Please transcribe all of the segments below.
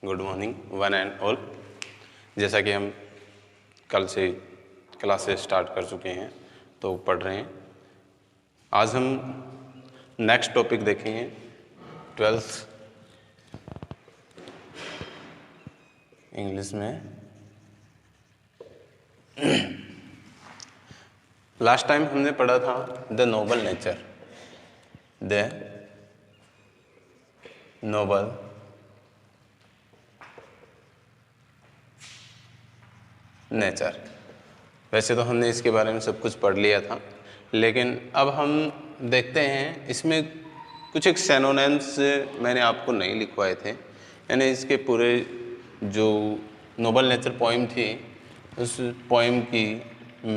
Good morning one and all. जैसा कि हम कल से क्लासेस स्टार्ट कर चुके हैं तो पढ़ रहे हैं। आज हम नेक्स्ट टॉपिक देखेंगे 12th इंग्लिश में। लास्ट टाइम हमने पढ़ा था the Nobel nature, the Nobel nature. वैसे तो हमने इसके बारे में सब कुछ पढ़ लिया था, लेकिन अब हम देखते हैं इसमें कुछ एक सिनोनिम्स मैंने आपको नहीं लिखवाए थे। यानी इसके पूरे जो नोबल नेचर पोइम थी उस पोइम की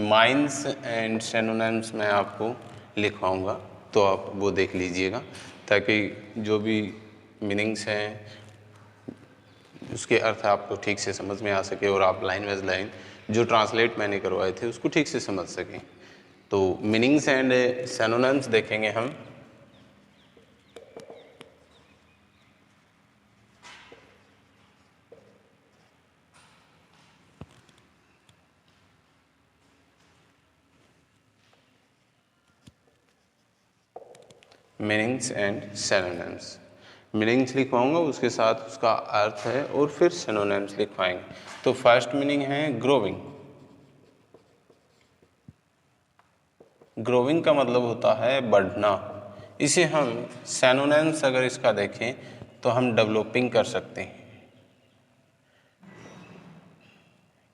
माइंस एंड सिनोनिम्स मैं आपको लिखवाऊंगा, तो आप वो देख लीजिएगा ताकि जो भी मीनिंग्स हैं उसके अर्थ आपको ठीक से समझ में आ सके और आप लाइन बाय लाइन जो ट्रांसलेट मैंने करवाए थे उसको ठीक से समझ सकें। तो मीनिंग्स एंड सिनोनिम्स देखेंगे हम। Meanings and synonyms. मीनिंग्स लिखवाऊंगा, उसके साथ उसका अर्थ है और फिर सिनोनिम्स लिखवाएंगे। तो फर्स्ट मीनिंग है ग्रोविंग। ग्रोविंग का मतलब होता है बढ़ना। इसे हम सिनोनिम्स अगर इसका देखें तो हम डेवलपिंग कर सकते हैं।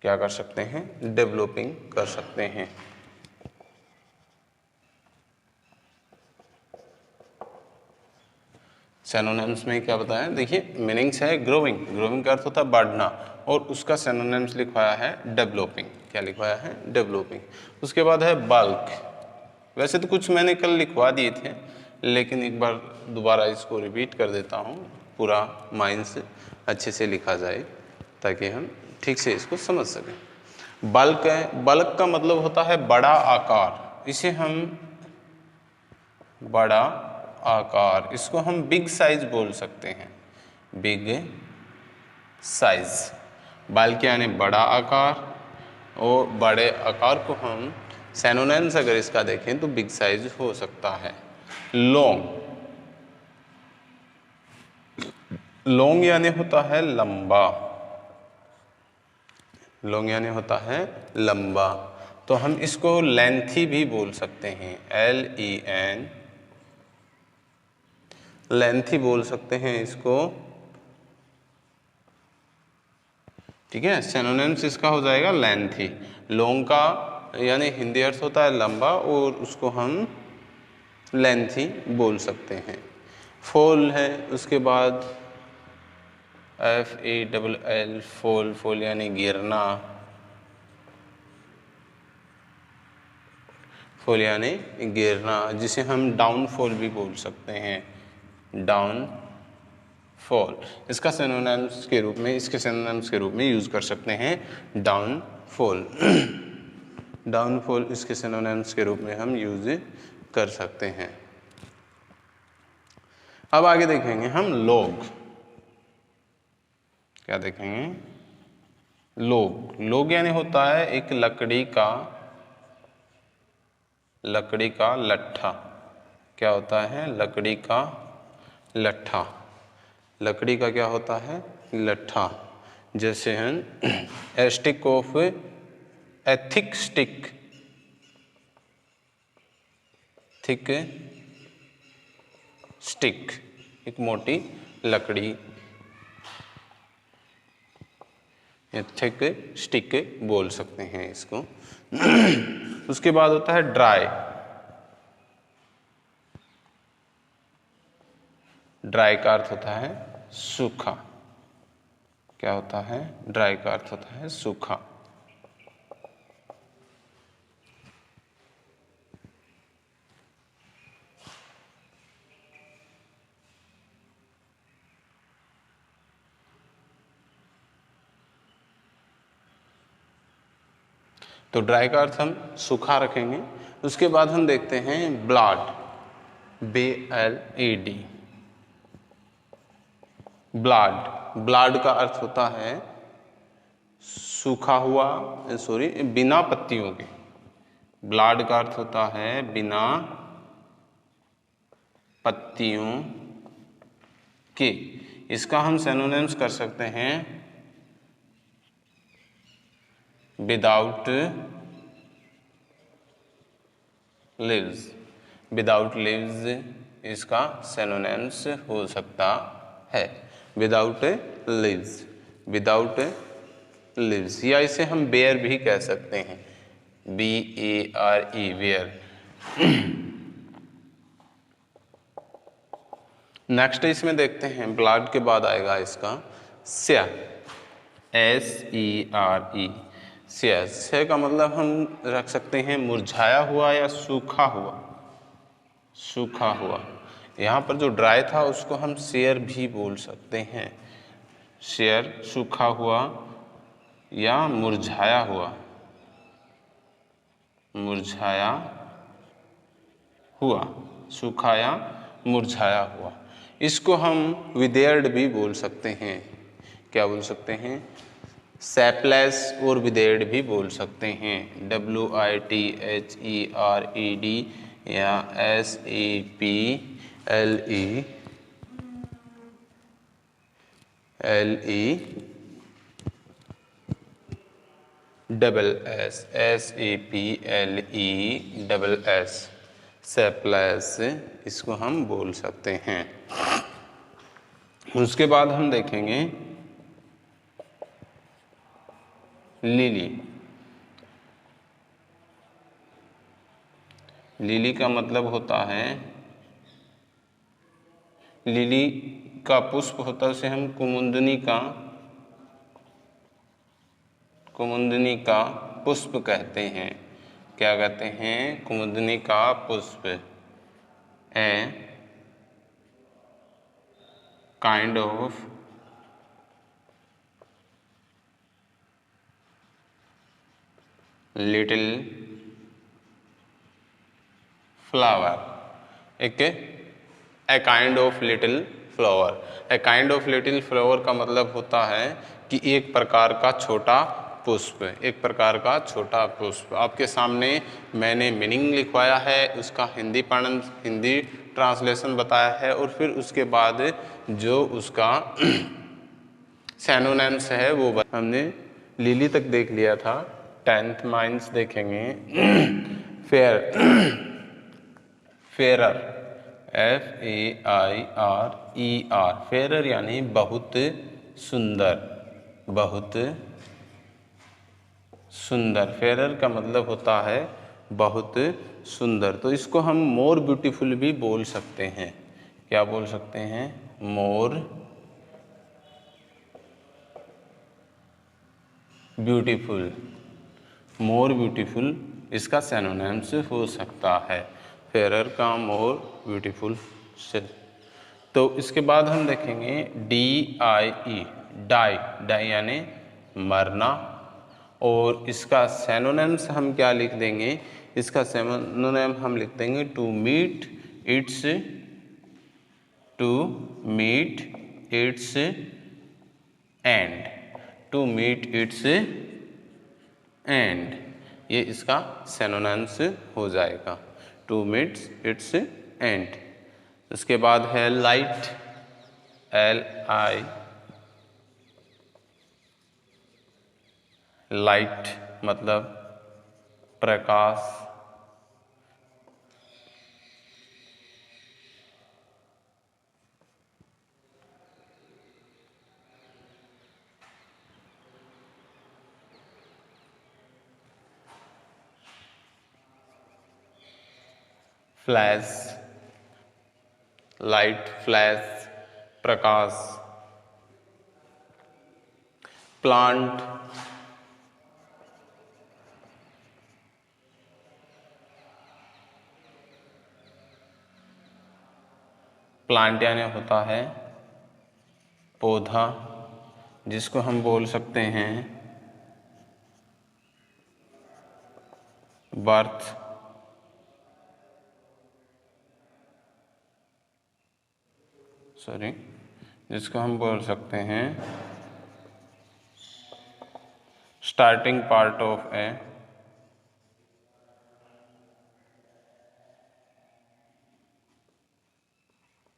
क्या कर सकते हैं? डेवलपिंग कर सकते हैं। सिनोनिम्स में क्या बताया? देखिए, मीनिंग्स है ग्रोविंग, ग्रोविंग का अर्थ होता है बढ़ना, और उसका सिनोनिम्स लिखवाया है डेवलपिंग। क्या लिखवाया है? डेवलपिंग। उसके बाद है बल्क। वैसे तो कुछ मैंने कल लिखवा दिए थे, लेकिन एक बार दोबारा इसको रिपीट कर देता हूँ, पूरा माइंड से अच्छे से लिखा जाए ताकि हम ठीक से इसको समझ सकें। बल्क है, बल्क का मतलब होता है बड़ा आकार। इसे हम बड़ा आकार, इसको हम बिग साइज बोल सकते हैं। Big size. बल्क यानी बड़ा आकार, और बड़े आकार को हम सिनोनिम्स अगर इसका देखें तो बिग साइज हो सकता है। लॉन्ग। लॉन्ग यानी होता है लंबा। लॉन्ग यानी होता है लंबा, तो हम इसको लेंथी भी बोल सकते हैं। LEN, लेंथी बोल सकते हैं इसको। ठीक है, सिनोनिम्स इसका हो जाएगा लेंथी। लॉन्ग का यानी हिंदी अर्थ होता है लंबा, और उसको हम लेंथी बोल सकते हैं। फॉल है, उसके बाद FALL, फॉल। फॉल यानी गिरना। फॉल यानी गिरना, जिसे हम डाउनफॉल भी बोल सकते हैं। डाउन फॉल इसका सिनोनिम्स के रूप में, इसके सिनोनिम्स के रूप में यूज कर सकते हैं। Down fall. डाउन फॉल इसके सिनोनिम्स के रूप में हम यूज कर सकते हैं। अब आगे देखेंगे हम लॉग। क्या देखेंगे? लॉग। लॉग यानी होता है एक लकड़ी का लट्ठा। क्या होता है? लकड़ी का लट्ठा। लकड़ी का क्या होता है? लट्ठा। जैसे हम ए stick of A thick stick. Thick stick, एक मोटी लकड़ी, थिक स्टिक बोल सकते हैं इसको। उसके बाद होता है ड्राई। ड्राई का अर्थ होता है सूखा। क्या होता है? ड्राई का अर्थ होता है सूखा। तो ड्राई का अर्थ हम सूखा रखेंगे। उसके बाद हम देखते हैं ब्लड। BLED। ब्लाड, ब्लाड का अर्थ होता है सूखा हुआ, सॉरी, बिना पत्तियों के। ब्लाड का अर्थ होता है बिना पत्तियों के। इसका हम सिनोनिम्स कर सकते हैं विदाउट लीव्स। विदाउट लीव्स इसका सिनोनिम्स हो सकता है, विदाउट लीव्स, विदाउट लीव्स। या इसे हम बेयर भी कह सकते हैं, BARE, बेयर। नेक्स्ट इसमें देखते हैं, ब्लाड के बाद आएगा इसका स्या, SERE, स्या। स्या का मतलब हम रख सकते हैं मुरझाया हुआ या सूखा हुआ, सूखा हुआ। यहाँ पर जो ड्राई था उसको हम शेयर भी बोल सकते हैं, शेयर, सूखा हुआ या मुरझाया हुआ, मुरझाया हुआ, सूखा या मुरझाया हुआ। इसको हम विदेयर्ड भी बोल सकते हैं। क्या बोल सकते हैं? सैपलेस और विदेयर्ड भी बोल सकते हैं, WITHERED या SAPLESS, सैपलेस, इसको हम बोल सकते हैं। उसके बाद हम देखेंगे लिली। लिली का मतलब होता है, लिली का पुष्प होता है उसे हम कुमुदनी का पुष्प कहते हैं। क्या कहते हैं? कुमुदनी का पुष्प। A kind of little flower, एक a kind of little flower. A kind of little flower का मतलब होता है कि एक प्रकार का छोटा पुष्प, एक प्रकार का छोटा पुष्प। आपके सामने मैंने मीनिंग लिखवाया है, उसका हिंदी ट्रांसलेशन बताया है, और फिर उसके बाद जो उसका सिनोनिम्स है वो हमने लिली तक देख लिया था। 10th माइंस देखेंगे। फेयर, फेरर, FAIRER, फेरर यानी बहुत सुंदर, बहुत सुंदर। फेरर का मतलब होता है बहुत सुंदर। तो इसको हम मोर ब्यूटीफुल भी बोल सकते हैं। क्या बोल सकते हैं? मोर ब्यूटीफुल, मोर ब्यूटीफुल इसका सिनोनिम्स हो सकता है, फेरर का मोर ब्यूटीफुल से। तो इसके बाद हम देखेंगे DIE, डाई, डाई यानी मरना। और इसका सिनोनिम्स हम क्या लिख देंगे? इसका सिनोनिम हम लिख देंगे to meet its end, to meet its end. ये इसका सिनोनिम्स हो जाएगा, टू मीट इट्स एंड। उसके बाद है लाइट, LI, लाइट मतलब प्रकाश। फ्लैश, लाइट, फ्लैश, प्रकाश। प्लांट, प्लांट यानी होता है पौधा, जिसको हम बोल सकते हैं बर्थ, जिसको हम बोल सकते हैं starting part of a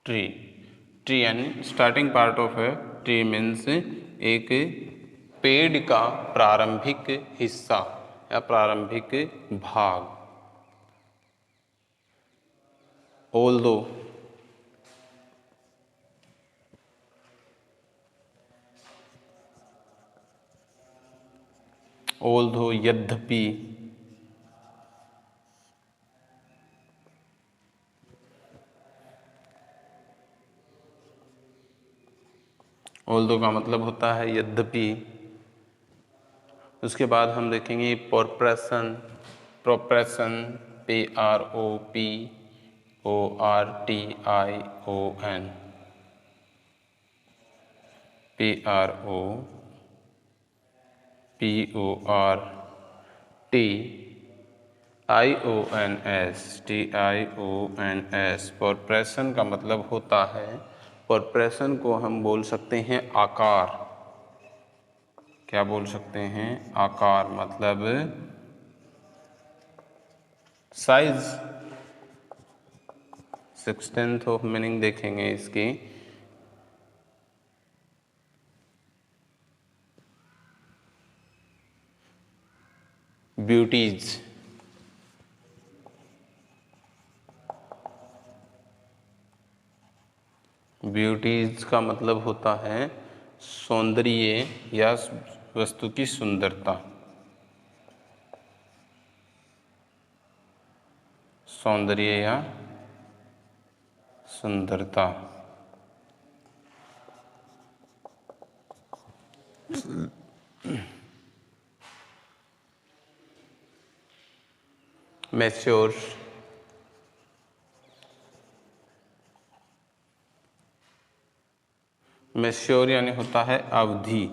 tree. Tree यानी starting part of a tree means एक पेड़ का प्रारंभिक हिस्सा या प्रारंभिक भाग। Although यद्यपि although का मतलब होता है यद्यपि। उसके बाद हम देखेंगे प्रोप्रेशन। प्रोप्रेशन PROPORTION PROPORTIONS। प्रोप्रेशन का मतलब होता है, प्रोप्रेशन को हम बोल सकते हैं आकार। क्या बोल सकते हैं? आकार मतलब साइज। 16th ऑफ मीनिंग देखेंगे इसकी। ब्यूटीज। ब्यूटीज का मतलब होता है सौंदर्य या वस्तु की सुंदरता। सौंदर्य या सुंदरता। मैच्योर। मैच्योर यानी होता है अवधि।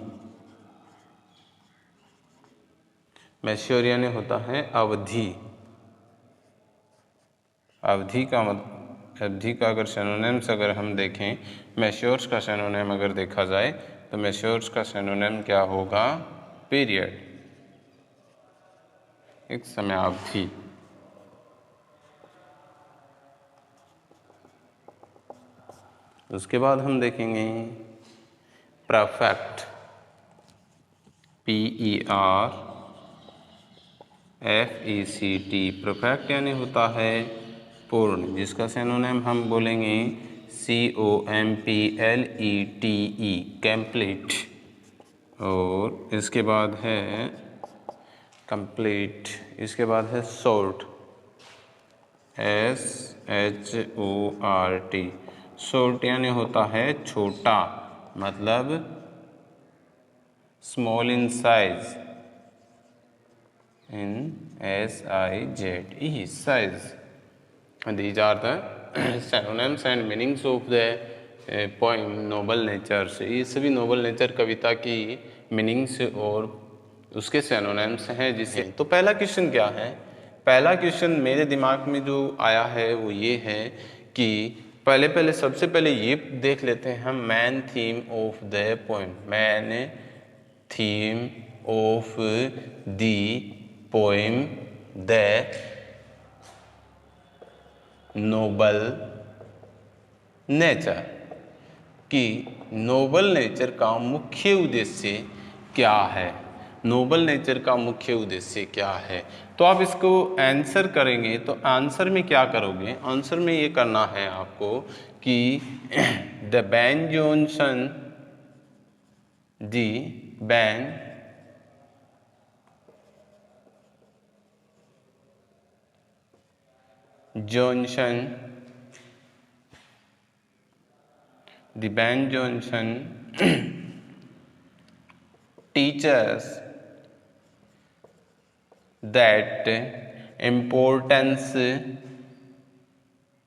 मैच्योर यानी होता है अवधि। अवधि का अगर सिनोनिम्स अगर हम देखें, मैच्योर्स का सिनोनिम अगर देखा जाए तो मैच्योर्स का सिनोनिम क्या होगा? पीरियड, एक समयावधि। उसके बाद हम देखेंगे परफेक्ट। PERFECT। परफेक्ट यानी होता है पूर्ण, जिसका सिनोनिम हम बोलेंगे COMPLETE, कंप्लीट। और इसके बाद है कंप्लीट। इसके बाद है शॉर्ट, SHORT। शॉर्ट यानी होता है छोटा, मतलब small in size, in SIZE, size. These are the synonyms and meanings of the poem noble natures. ये सभी नोबल नेचर कविता की मीनिंग्स और उसके सिनोनिम्स हैं। जिसे तो पहला क्वेश्चन क्या है? पहला क्वेश्चन मेरे दिमाग में जो आया है वो ये है कि सबसे पहले ये देख लेते हैं हम main theme of the poem. Main theme of the poem the Nobel nature, कि नोबल नेचर का मुख्य उद्देश्य क्या है। नोबल नेचर का मुख्य उद्देश्य क्या है? तो आप इसको आंसर करेंगे तो आंसर में क्या करोगे? आंसर में ये करना है आपको कि the Ben Jonson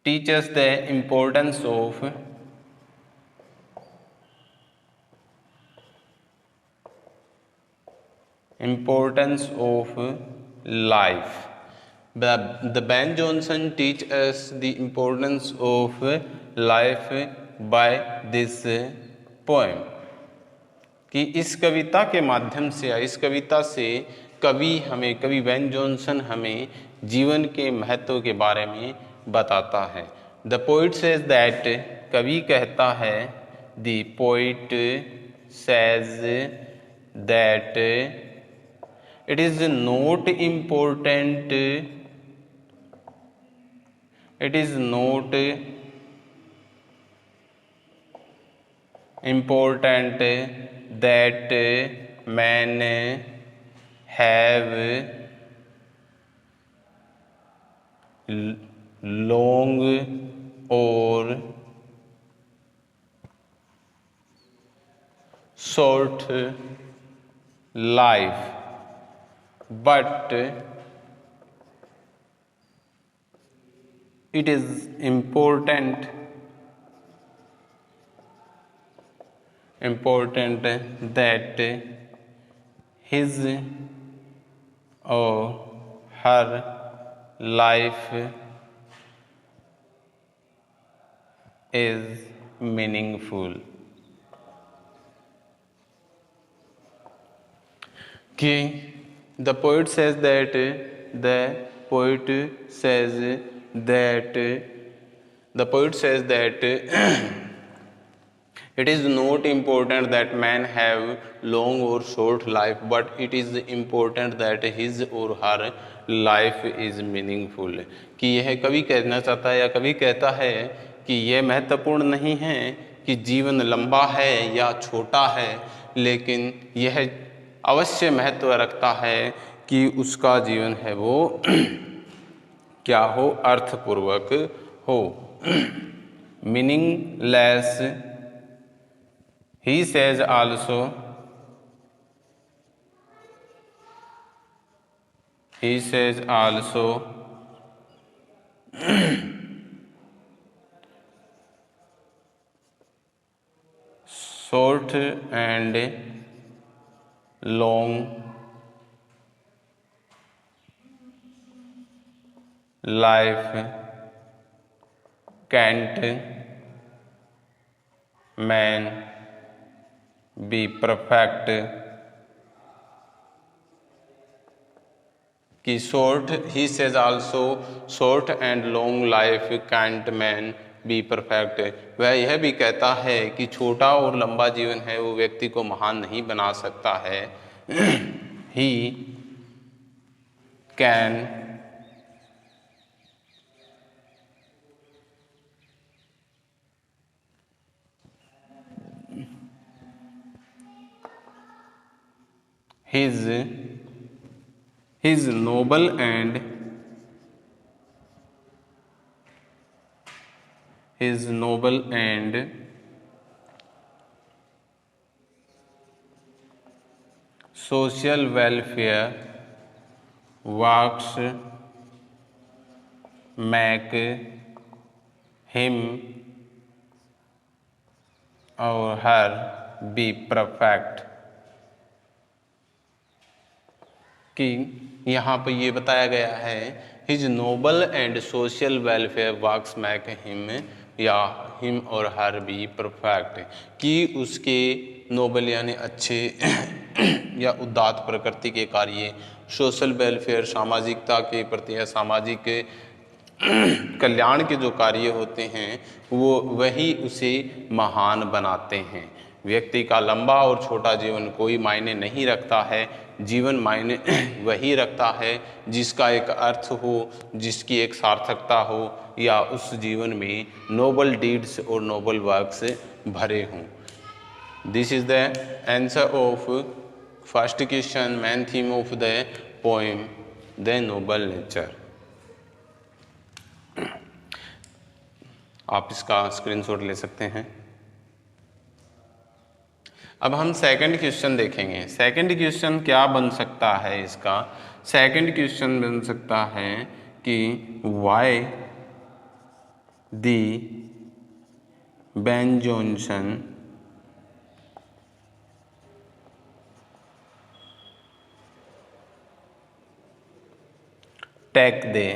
teaches the importance of life. The Ben Jonson teach us the importance of life by this poem, कि इस कविता के माध्यम से या इस कविता से कवि बेन जॉनसन हमें जीवन के महत्व के बारे में बताता है। द पोइट सेज दैट, कवि कहता है, the poet says that it is not important, it is not important that man have long or short life, but it is important that his or her life is meaningful, कि the poet says that it is not important that man have long or short life, but it is important that his or her life is meaningful, कि यह कवि कहना चाहता है या कवि कहता है कि यह महत्वपूर्ण नहीं है कि जीवन लंबा है या छोटा है, लेकिन यह अवश्य महत्व रखता है कि उसका जीवन है वो क्या हो, अर्थपूर्वक हो। Meaningless, he says also, short and long life can't man be perfect, कि he says also short and long life can't man be perfect, वह यह भी कहता है कि छोटा और लंबा जीवन है वो व्यक्ति को महान नहीं बना सकता है। he can his noble and social welfare works make him or her be perfect, कि यहाँ पर ये बताया गया है his noble and social welfare works make him या हिम और हर बी परफेक्ट, कि उसके नोबल यानी अच्छे या उदात्त प्रकृति के कार्य, सोशल वेलफेयर सामाजिकता के प्रति या सामाजिक कल्याण के जो कार्य होते हैं वो वही उसे महान बनाते हैं। व्यक्ति का लंबा और छोटा जीवन कोई मायने नहीं रखता है, जीवन मायने वही रखता है जिसका एक अर्थ हो, जिसकी एक सार्थकता हो या उस जीवन में नोबल डीड्स और नोबल वर्क्स भरे हों। This is the answer of first question, main theme of the poem the Nobel nature. आप इसका स्क्रीनशॉट ले सकते हैं। अब हम सेकंड क्वेश्चन देखेंगे। सेकंड क्वेश्चन क्या बन सकता है इसका? सेकंड क्वेश्चन बन सकता है कि why the Ben Jonson take the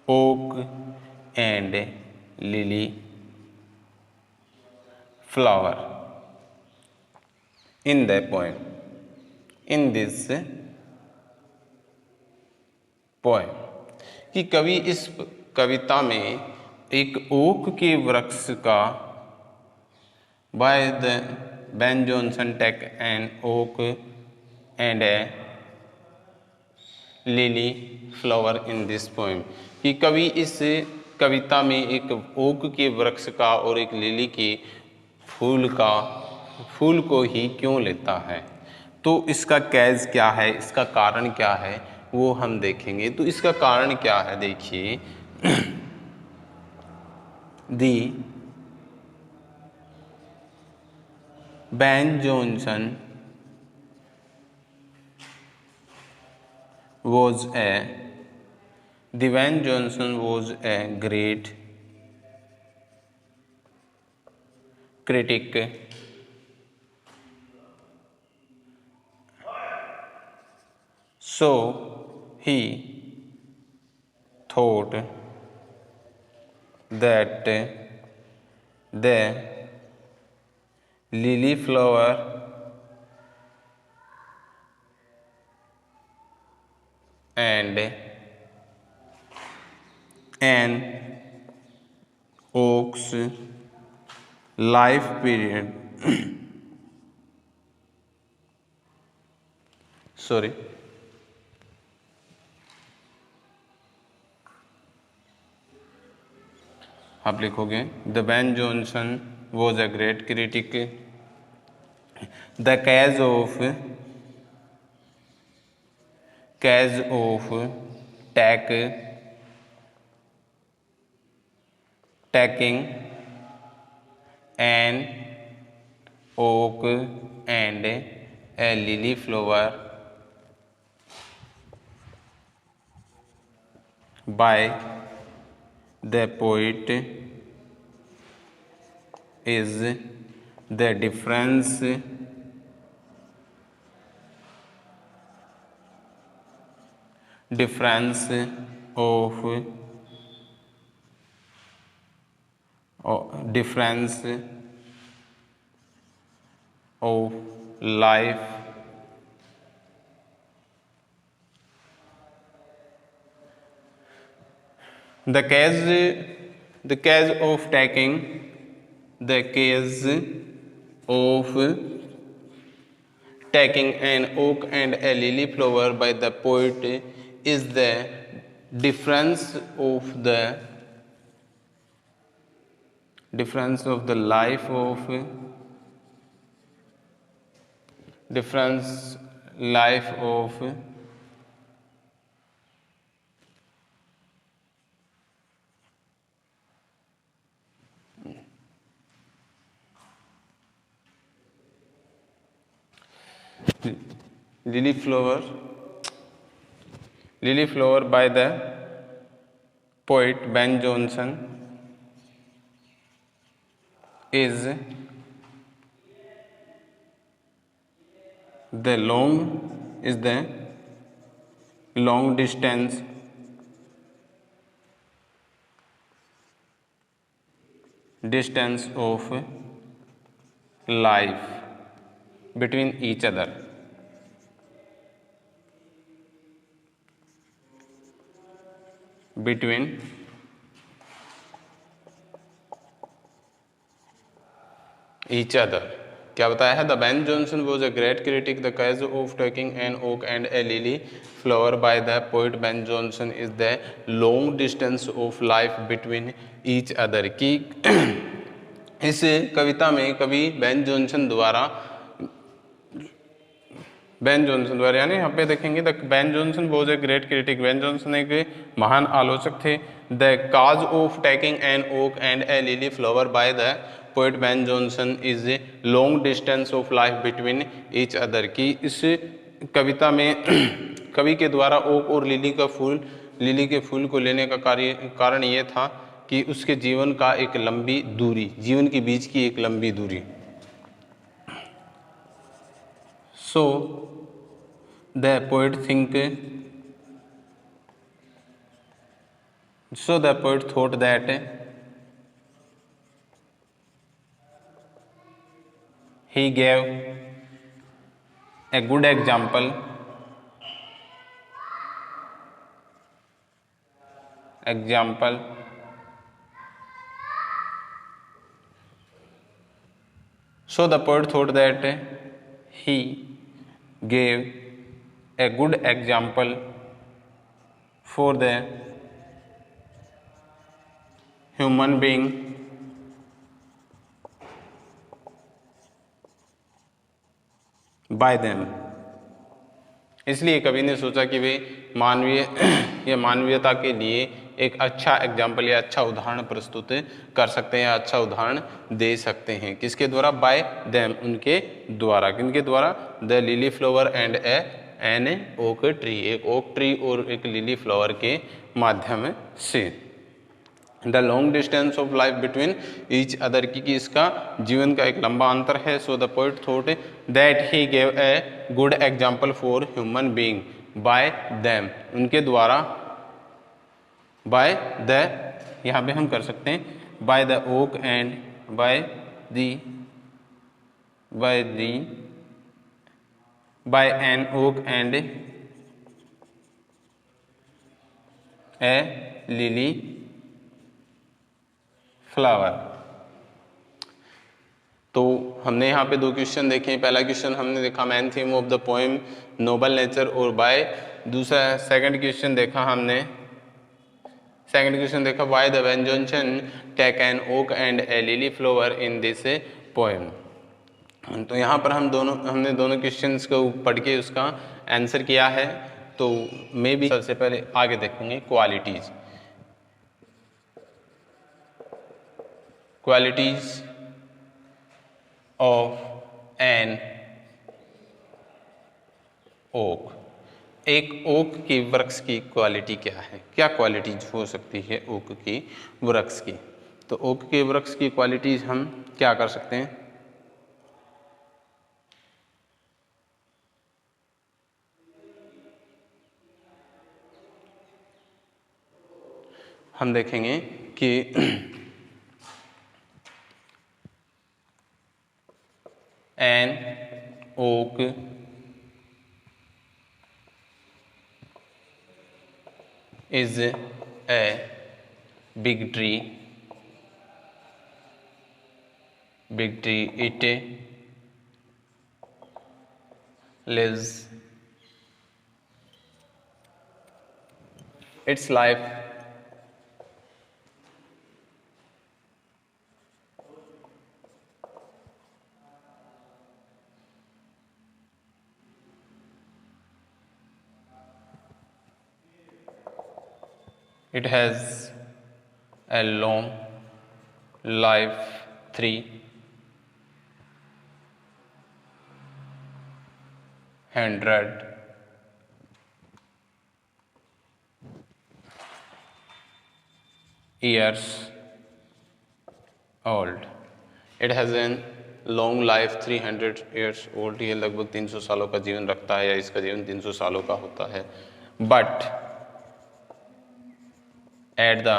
oak and lily flower in the poem, in this poem, कि कवि इस कविता में एक ओक के वृक्ष का by the Ben Jonson take an oak and a lily flower in this poem, कि कवि इस कविता में एक ओक के वृक्ष का और एक लिली के फूल को ही क्यों लेता है। तो इसका कैज क्या है, इसका कारण क्या है वो हम देखेंगे। तो इसका कारण क्या है, देखिए दी Ben Jonson was a great critic so he thought that the lily flower and an oak's life period sorry आप लिखोगे the Ben Jonson was a great critic, the case of taking an oak and a lily flower by the poet is the difference of life the case of taking an oak and a lily flower by the poet is the difference of the life of lily flower by the poet Ben Jonson is the long distance of life between each other क्या बताया है the Ben Jonson was a great critic, the case of taking an oak and a lily flower by the poet Ben Jonson is the long distance of life between each other, कि इस कविता में कवि Ben Jonson द्वारा यानी यहाँ पे देखेंगे the Ben Jonson was a great critic, Ben Jonson एक महान आलोचक थे। The cause of taking an oak and a lily flower by the poet Ben Jonson is a long distance of life between each other, कि इस कविता में कवि के द्वारा ओक और लिली के फूल को लेने का कारण ये था कि उसके जीवन के बीच की एक लंबी दूरी। So the poet thought that he gave a good example so the poet thought that he gave a good example for the human being by them। इसलिए कवि ने सोचा कि वे मानवीय या मानवीयता के लिए एक अच्छा एग्जाम्पल या अच्छा उदाहरण प्रस्तुत कर सकते हैं या अच्छा उदाहरण दे सकते हैं। किसके द्वारा? बाय देम, उनके द्वारा। किनके द्वारा? The lily flower and an oak tree, एक ओक ट्री और एक लिली फ्लावर के माध्यम से। The long distance of life between each other, की इसका जीवन का एक लंबा अंतर है। So the poet thought that he gave a good example for human being by them, उनके द्वारा। बाय द, यहाँ पे हम कर सकते हैं by the oak and by an oak and a lily flower. तो हमने यहाँ पे दो क्वेश्चन देखे। पहला क्वेश्चन हमने देखा main theme of the poem noble nature और बाय। दूसरा सेकंड क्वेश्चन देखा हमने, why the Ben Jonson take an oak and a lily flower in this poem. तो यहाँ पर हमने दोनों क्वेश्चंस को पढ़ के उसका आंसर किया है। तो मैं भी सबसे पहले आगे देखेंगे क्वालिटीज ऑफ एन ओक। एक ओक की वृक्ष की क्वालिटी क्या है, क्या क्वालिटीज हो सकती है ओक की वृक्ष की। तो ओक के वृक्ष की क्वालिटीज हम क्या कर सकते हैं? हम देखेंगे कि an oak is a big tree, it lives its life it has a long life 300 years old। It has a long life 300 years old। ये लगभग 300 सालों का जीवन रखता है या इसका जीवन 300 सालों का होता है। But at the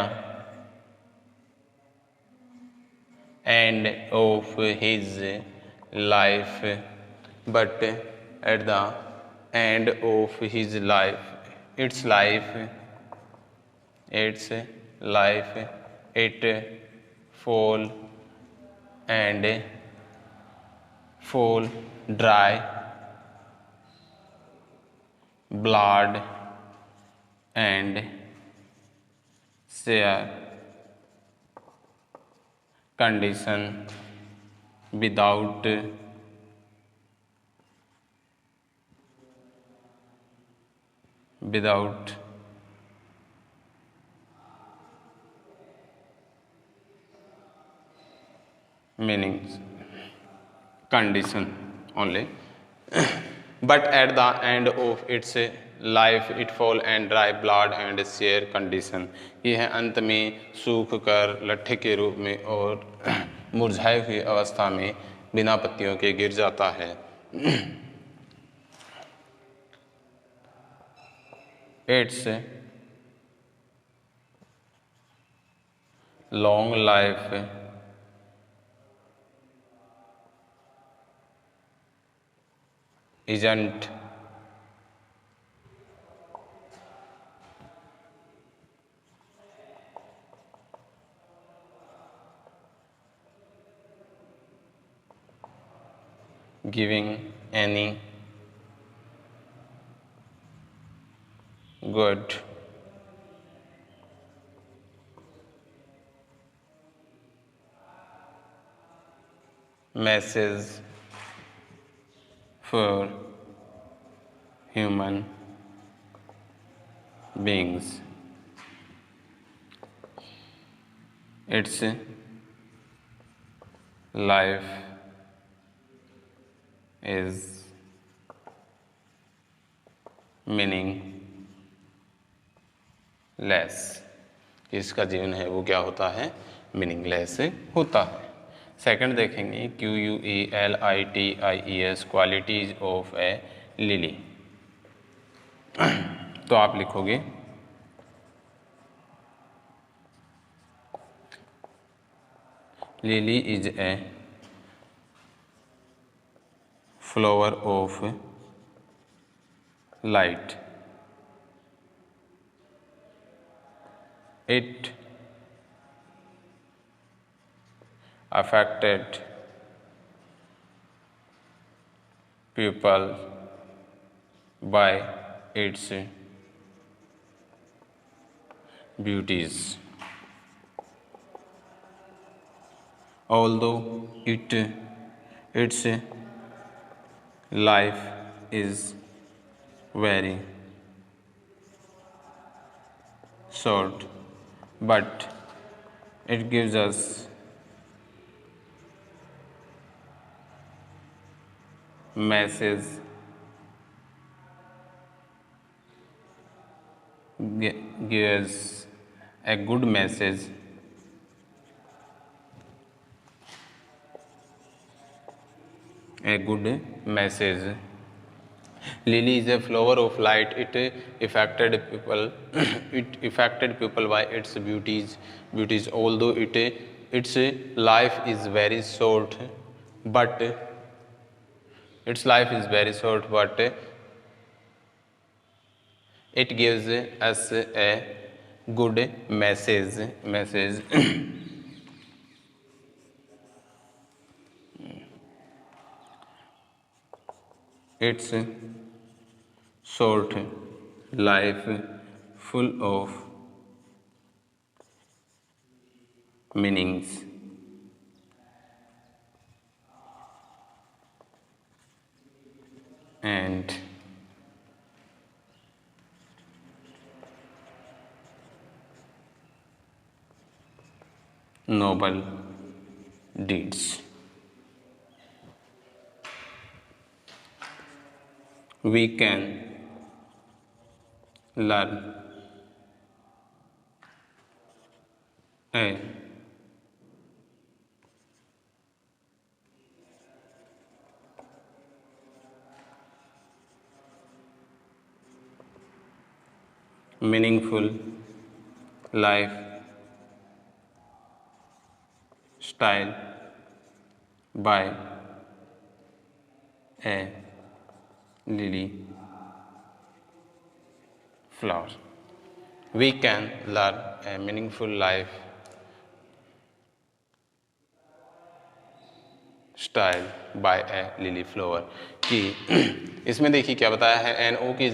end of his life, its life it fall dry, blood and share condition without meanings, condition only। but at the end of its life it fall and dry, blood and share condition। ये है अंत में सूख कर लट्ठे के रूप में और मुरझाई हुई अवस्था में बिना पत्तियों के गिर जाता है। Its long life isn't giving any good message for human beings. Its life is meaningless. इसका जीवन है वो क्या होता है, मीनिंगलेस होता है। सेकंड देखेंगे QUELITIES qualities of A lily. तो आप लिखोगे lily is a flower of light. It affected people by its beauties. Although its life is very short, but it gives us message, gives a good message, Lily is a flower of light. It affected people by its beauties. Although its life is very short, but it gives us a good message. Its short life full of meanings. And noble deeds. We can learn a meaningful life style by a lily flower. We can learn a meaningful life style by a lily flower कि इसमें देखिए क्या बताया है an okay की।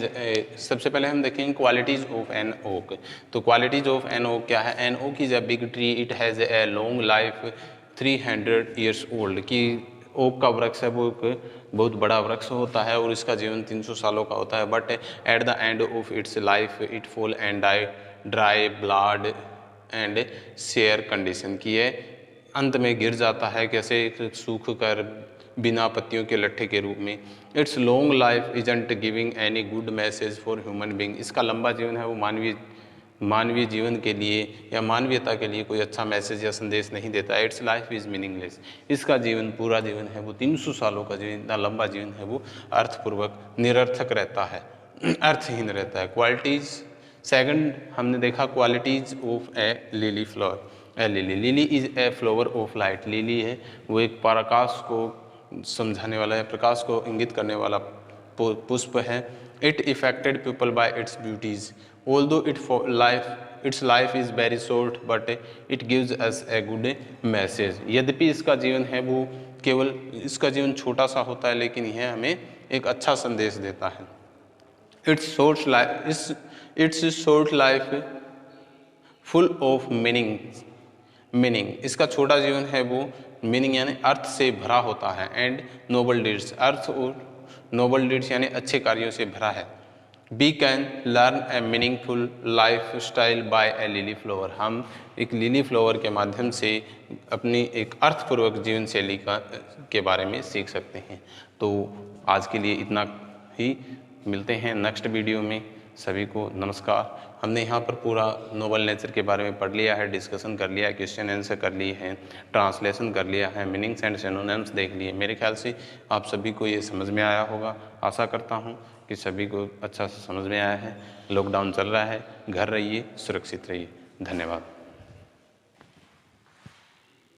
सबसे पहले हम देखेंगे क्वालिटीज ऑफ एन ओक। तो क्वालिटीज ऑफ एन ओक क्या है, an oak is a big tree, it has a long life 300 years old. कि ओक का वृक्ष है वो एक बहुत बड़ा वृक्ष होता है और इसका जीवन 300 सालों का होता है। But at the end of its life it fall and die dry blood and share condition की है, अंत में गिर जाता है कैसे, सूख कर बिना पत्तियों के लट्ठे के रूप में। It's long life isn't giving any good message for human being. इसका लंबा जीवन है वो मानवीय जीवन के लिए या मानवीयता के लिए कोई अच्छा मैसेज या संदेश नहीं देता है। It's life is meaningless. इसका जीवन पूरा जीवन है वो 300 सालों का जीवन, इतना लंबा जीवन है वो अर्थपूर्वक निरर्थक रहता है, अर्थहीन रहता है। क्वालिटीज़ सेकंड हमने देखा qualities of A lily flower. Lily is a flower of light. Lily है वो एक प्रकाश को समझाने वाला है, प्रकाश को इंगित करने वाला पुष्प है। It affected people by its beauties although its life is very short but it gives us a good message. यद्यपि इसका जीवन है वो केवल इसका जीवन छोटा सा होता है, लेकिन यह हमें एक अच्छा संदेश देता है। It's short life full of meaning इसका छोटा जीवन है वो मीनिंग यानी अर्थ से भरा होता है। एंड नोबल डीड्स अर्थ और नोबल डीड्स यानी अच्छे कार्यों से भरा है। We can learn a meaningful life style by a lily flower. हम एक लिली फ्लावर के माध्यम से अपनी एक अर्थपूर्वक जीवन शैली के बारे में सीख सकते हैं। तो आज के लिए इतना ही, मिलते हैं नेक्स्ट वीडियो में। सभी को नमस्कार। हमने यहाँ पर पूरा नोबल नेचर के बारे में पढ़ लिया है, डिस्कशन कर लिया है, क्वेश्चन आंसर कर लिए हैं, ट्रांसलेशन कर लिया है, मीनिंग्स एंड सिनोनिम्स देख लिए। मेरे ख्याल से आप सभी को ये समझ में आया होगा। आशा करता हूँ कि सभी को अच्छा से समझ में आया है। लॉकडाउन चल रहा है, घर रहिए, सुरक्षित रहिए। धन्यवाद।